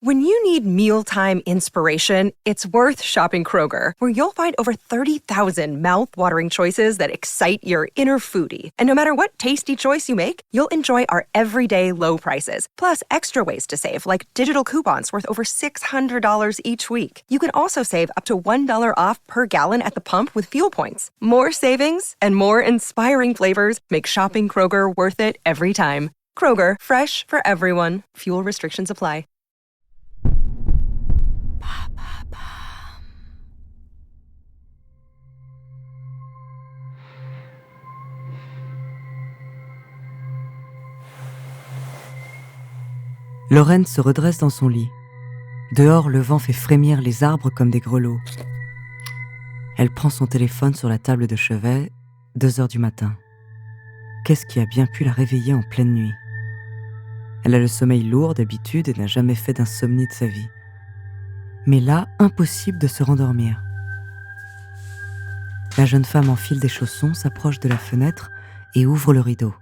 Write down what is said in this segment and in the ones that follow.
When you need mealtime inspiration, it's worth shopping Kroger, where you'll find over 30,000 mouth-watering choices that excite your inner foodie. And no matter what tasty choice you make, you'll enjoy our everyday low prices, plus extra ways to save, like digital coupons worth over $600 each week. You can also save up to $1 off per gallon at the pump with fuel points. More savings and more inspiring flavors make shopping Kroger worth it every time. Kroger, fresh for everyone. Fuel restrictions apply. Lorraine se redresse dans son lit. Dehors, le vent fait frémir les arbres comme des grelots. Elle prend son téléphone sur la table de chevet, 2 heures du matin. Qu'est-ce qui a bien pu la réveiller en pleine nuit ? Elle a le sommeil lourd d'habitude et n'a jamais fait d'insomnie de sa vie. Mais là, impossible de se rendormir. La jeune femme enfile des chaussons, s'approche de la fenêtre et ouvre le rideau.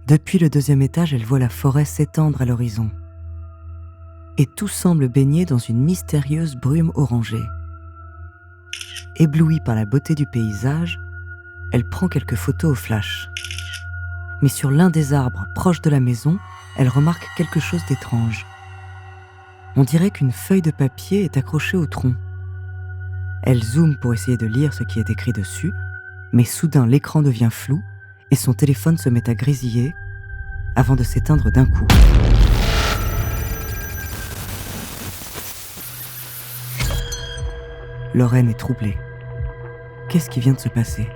Depuis le 2e étage, elle voit la forêt s'étendre à l'horizon. Et tout semble baigné dans une mystérieuse brume orangée. Éblouie par la beauté du paysage, elle prend quelques photos au flash. Mais sur l'un des arbres proches de la maison, elle remarque quelque chose d'étrange. On dirait qu'une feuille de papier est accrochée au tronc. Elle zoome pour essayer de lire ce qui est écrit dessus, mais soudain l'écran devient flou et son téléphone se met à grésiller avant de s'éteindre d'un coup. Lorraine est troublée. Qu'est-ce qui vient de se passer ?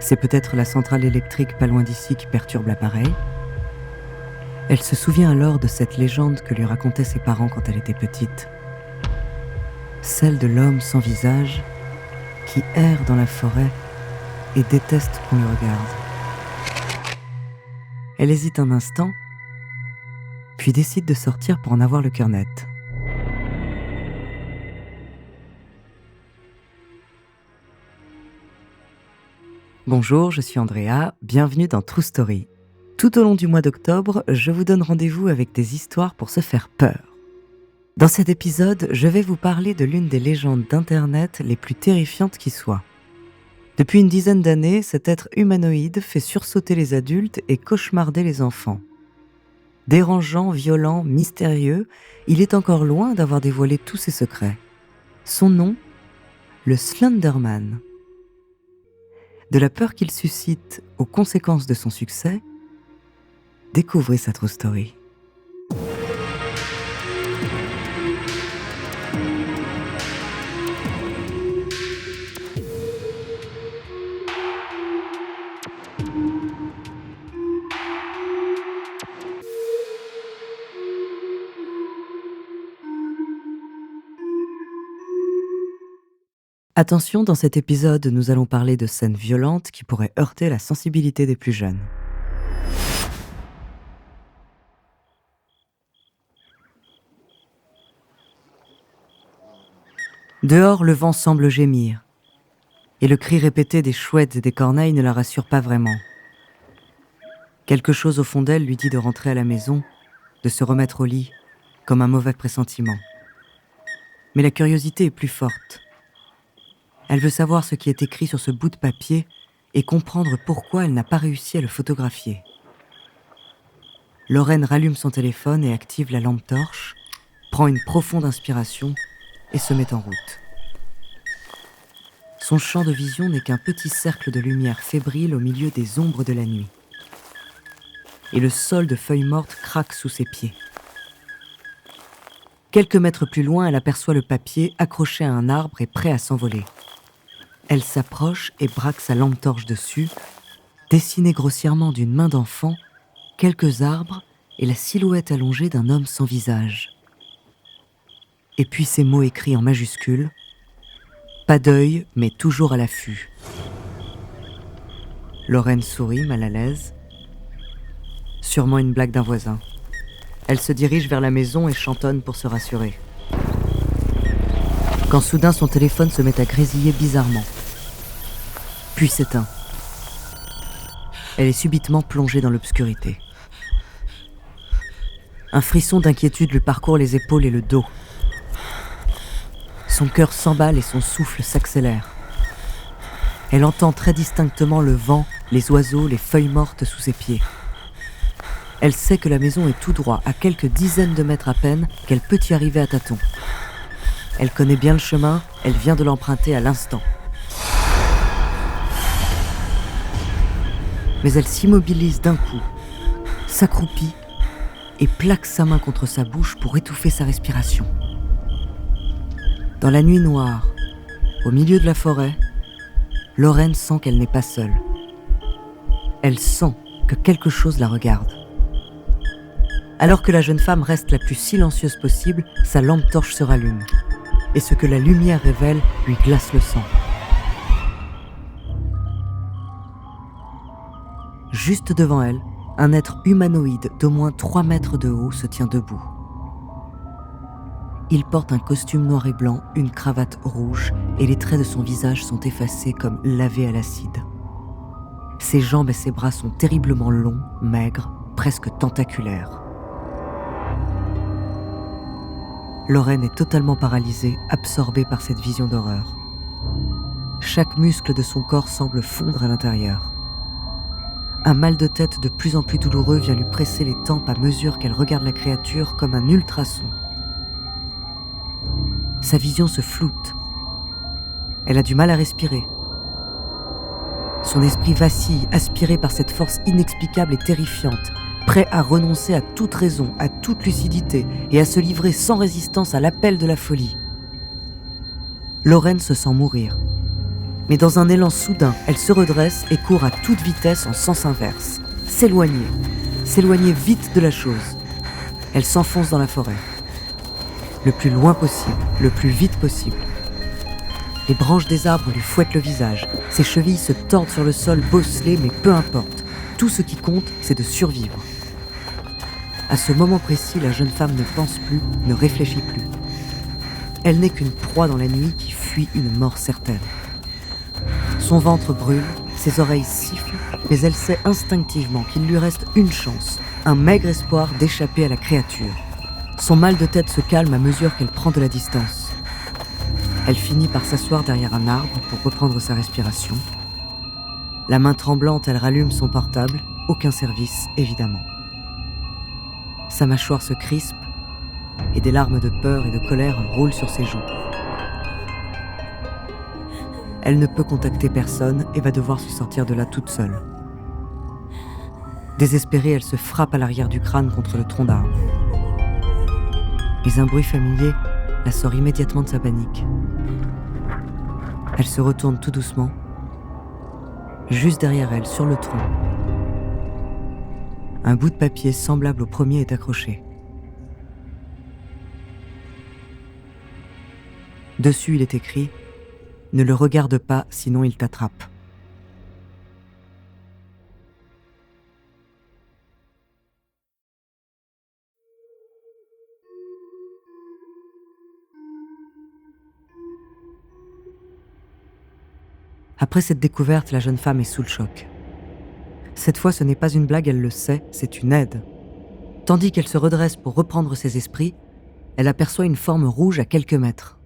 C'est peut-être la centrale électrique pas loin d'ici qui perturbe l'appareil ? Elle se souvient alors de cette légende que lui racontaient ses parents quand elle était petite. Celle de l'homme sans visage qui erre dans la forêt et déteste qu'on le regarde. Elle hésite un instant, puis décide de sortir pour en avoir le cœur net. Bonjour, je suis Andrea, bienvenue dans True Story. Tout au long du mois d'octobre, je vous donne rendez-vous avec des histoires pour se faire peur. Dans cet épisode, je vais vous parler de l'une des légendes d'Internet les plus terrifiantes qui soient. Depuis une dizaine d'années, cet être humanoïde fait sursauter les adultes et cauchemarder les enfants. Dérangeant, violent, mystérieux, il est encore loin d'avoir dévoilé tous ses secrets. Son nom, le Slenderman. De la peur qu'il suscite aux conséquences de son succès, découvrez sa true story. Attention, dans cet épisode, nous allons parler de scènes violentes qui pourraient heurter la sensibilité des plus jeunes. Dehors, le vent semble gémir, et le cri répété des chouettes et des corneilles ne la rassure pas vraiment. Quelque chose au fond d'elle lui dit de rentrer à la maison, de se remettre au lit, comme un mauvais pressentiment. Mais la curiosité est plus forte. Elle veut savoir ce qui est écrit sur ce bout de papier et comprendre pourquoi elle n'a pas réussi à le photographier. Lorraine rallume son téléphone et active la lampe torche, prend une profonde inspiration et se met en route. Son champ de vision n'est qu'un petit cercle de lumière fébrile au milieu des ombres de la nuit. Et le sol de feuilles mortes craque sous ses pieds. Quelques mètres plus loin, elle aperçoit le papier accroché à un arbre et prêt à s'envoler. Elle s'approche et braque sa lampe torche dessus, dessinée grossièrement d'une main d'enfant, quelques arbres et la silhouette allongée d'un homme sans visage. Et puis ces mots écrits en majuscules, « Pas d'œil, mais toujours à l'affût ». Lorraine sourit, mal à l'aise. Sûrement une blague d'un voisin. Elle se dirige vers la maison et chantonne pour se rassurer. Quand soudain son téléphone se met à grésiller bizarrement. Puis s'éteint. Elle est subitement plongée dans l'obscurité. Un frisson d'inquiétude lui parcourt les épaules et le dos. Son cœur s'emballe et son souffle s'accélère. Elle entend très distinctement le vent, les oiseaux, les feuilles mortes sous ses pieds. Elle sait que la maison est tout droit, à quelques dizaines de mètres à peine, qu'elle peut y arriver à tâtons. Elle connaît bien le chemin, elle vient de l'emprunter à l'instant. Mais elle s'immobilise d'un coup, s'accroupit et plaque sa main contre sa bouche pour étouffer sa respiration. Dans la nuit noire, au milieu de la forêt, Lorraine sent qu'elle n'est pas seule. Elle sent que quelque chose la regarde. Alors que la jeune femme reste la plus silencieuse possible, sa lampe torche se rallume. Et ce que la lumière révèle lui glace le sang. Juste devant elle, un être humanoïde d'au moins 3 mètres de haut se tient debout. Il porte un costume noir et blanc, une cravate rouge, et les traits de son visage sont effacés comme lavés à l'acide. Ses jambes et ses bras sont terriblement longs, maigres, presque tentaculaires. Lorraine est totalement paralysée, absorbée par cette vision d'horreur. Chaque muscle de son corps semble fondre à l'intérieur. Un mal de tête de plus en plus douloureux vient lui presser les tempes à mesure qu'elle regarde la créature comme un ultrason. Sa vision se floute. Elle a du mal à respirer. Son esprit vacille, aspiré par cette force inexplicable et terrifiante, prêt à renoncer à toute raison, à toute lucidité et à se livrer sans résistance à l'appel de la folie. Lorraine se sent mourir. Mais dans un élan soudain, elle se redresse et court à toute vitesse en sens inverse. S'éloigner vite de la chose. Elle s'enfonce dans la forêt. Le plus loin possible, le plus vite possible. Les branches des arbres lui fouettent le visage. Ses chevilles se tordent sur le sol bosselé, mais peu importe. Tout ce qui compte, c'est de survivre. À ce moment précis, la jeune femme ne pense plus, ne réfléchit plus. Elle n'est qu'une proie dans la nuit qui fuit une mort certaine. Son ventre brûle, ses oreilles sifflent, mais elle sait instinctivement qu'il lui reste une chance, un maigre espoir d'échapper à la créature. Son mal de tête se calme à mesure qu'elle prend de la distance. Elle finit par s'asseoir derrière un arbre pour reprendre sa respiration. La main tremblante, elle rallume son portable, aucun service, évidemment. Sa mâchoire se crispe et des larmes de peur et de colère roulent sur ses joues. Elle ne peut contacter personne et va devoir se sortir de là toute seule. Désespérée, elle se frappe à l'arrière du crâne contre le tronc d'arbre. Mais un bruit familier la sort immédiatement de sa panique. Elle se retourne tout doucement. Juste derrière elle, sur le tronc, un bout de papier semblable au premier est accroché. Dessus, il est écrit « Ne le regarde pas, sinon il t'attrape ». Après cette découverte, la jeune femme est sous le choc. Cette fois, ce n'est pas une blague, elle le sait, c'est une aide. Tandis qu'elle se redresse pour reprendre ses esprits, elle aperçoit une forme rouge à quelques mètres.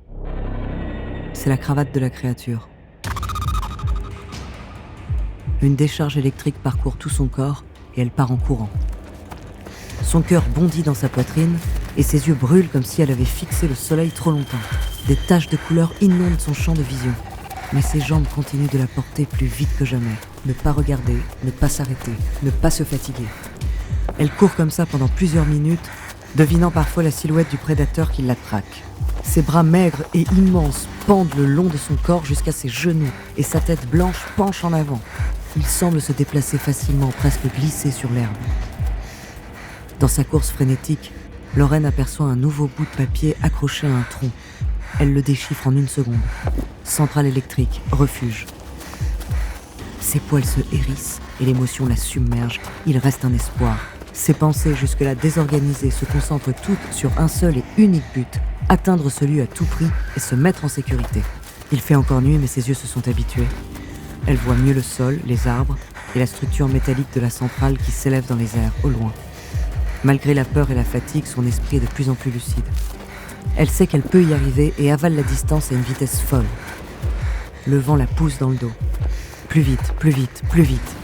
C'est la cravate de la créature. Une décharge électrique parcourt tout son corps et elle part en courant. Son cœur bondit dans sa poitrine et ses yeux brûlent comme si elle avait fixé le soleil trop longtemps. Des taches de couleur inondent son champ de vision. Mais ses jambes continuent de la porter plus vite que jamais. Ne pas regarder, ne pas s'arrêter, ne pas se fatiguer. Elle court comme ça pendant plusieurs minutes, devinant parfois la silhouette du prédateur qui la traque. Ses bras maigres et immenses pendent le long de son corps jusqu'à ses genoux et sa tête blanche penche en avant. Il semble se déplacer facilement, presque glisser sur l'herbe. Dans sa course frénétique, Lorraine aperçoit un nouveau bout de papier accroché à un tronc. Elle le déchiffre en 1 seconde. Centrale électrique, refuge. Ses poils se hérissent et l'émotion la submerge. Il reste un espoir. Ses pensées, jusque-là désorganisées, se concentrent toutes sur un seul et unique but, atteindre ce lieu à tout prix et se mettre en sécurité. Il fait encore nuit, mais ses yeux se sont habitués. Elle voit mieux le sol, les arbres et la structure métallique de la centrale qui s'élève dans les airs, au loin. Malgré la peur et la fatigue, son esprit est de plus en plus lucide. Elle sait qu'elle peut y arriver et avale la distance à une vitesse folle. Le vent la pousse dans le dos. Plus vite, plus vite, plus vite.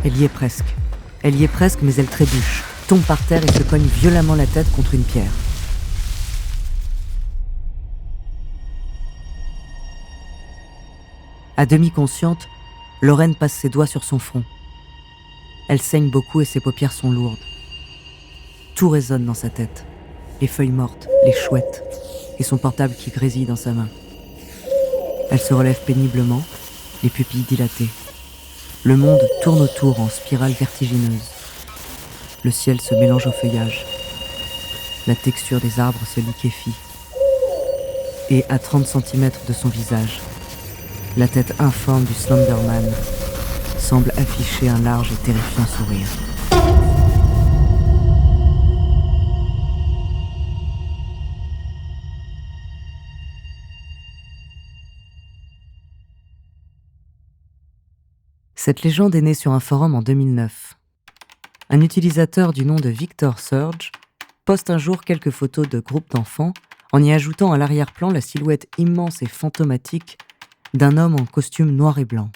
Elle y est presque. Elle y est presque, mais elle trébuche, tombe par terre et se cogne violemment la tête contre une pierre. À demi consciente, Lorraine passe ses doigts sur son front. Elle saigne beaucoup et ses paupières sont lourdes. Tout résonne dans sa tête. Les feuilles mortes, les chouettes, et son portable qui grésille dans sa main. Elle se relève péniblement, les pupilles dilatées. Le monde tourne autour en spirale vertigineuse. Le ciel se mélange au feuillage. La texture des arbres se liquéfie. Et à 30 cm de son visage, la tête informe du Slenderman semble afficher un large et terrifiant sourire. Cette légende est née sur un forum en 2009. Un utilisateur du nom de Victor Surge poste un jour quelques photos de groupes d'enfants en y ajoutant à l'arrière-plan la silhouette immense et fantomatique d'un homme en costume noir et blanc.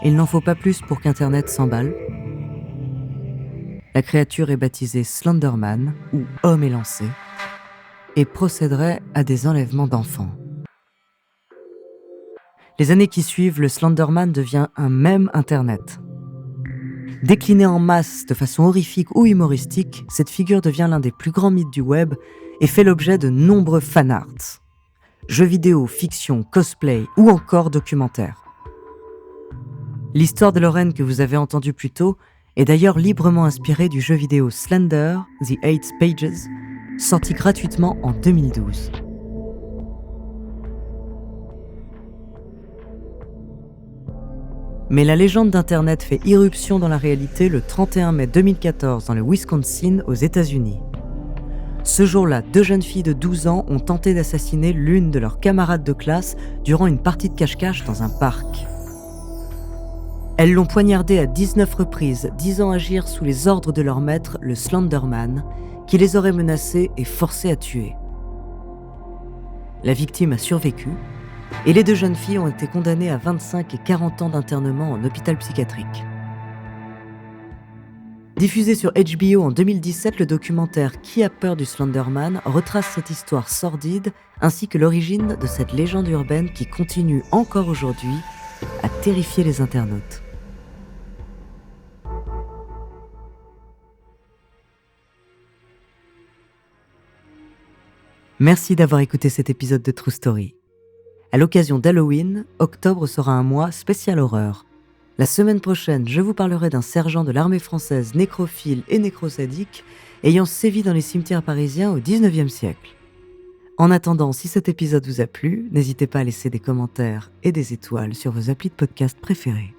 Il n'en faut pas plus pour qu'Internet s'emballe. La créature est baptisée Slenderman, ou homme élancé, et procéderait à des enlèvements d'enfants. Les années qui suivent, le Slenderman devient un mème Internet. Décliné en masse de façon horrifique ou humoristique, cette figure devient l'un des plus grands mythes du web et fait l'objet de nombreux fanarts. Jeux vidéo, fiction, cosplay ou encore documentaires. L'histoire de Lorraine que vous avez entendue plus tôt est d'ailleurs librement inspirée du jeu vidéo Slender, The Eight Pages, sorti gratuitement en 2012. Mais la légende d'Internet fait irruption dans la réalité le 31 mai 2014 dans le Wisconsin, aux États-Unis. Ce jour-là, 2 jeunes filles de 12 ans ont tenté d'assassiner l'une de leurs camarades de classe durant une partie de cache-cache dans un parc. Elles l'ont poignardée à 19 reprises, disant agir sous les ordres de leur maître, le Slenderman, qui les aurait menacées et forcées à tuer. La victime a survécu, et les 2 jeunes filles ont été condamnées à 25 et 40 ans d'internement en hôpital psychiatrique. Diffusé sur HBO en 2017, le documentaire Qui a peur du Slenderman retrace cette histoire sordide ainsi que l'origine de cette légende urbaine qui continue encore aujourd'hui à terrifier les internautes. Merci d'avoir écouté cet épisode de True Story. À l'occasion d'Halloween, octobre sera un mois spécial horreur. La semaine prochaine, je vous parlerai d'un sergent de l'armée française nécrophile et nécrosadique ayant sévi dans les cimetières parisiens au XIXe siècle. En attendant, si cet épisode vous a plu, n'hésitez pas à laisser des commentaires et des étoiles sur vos applis de podcast préférés.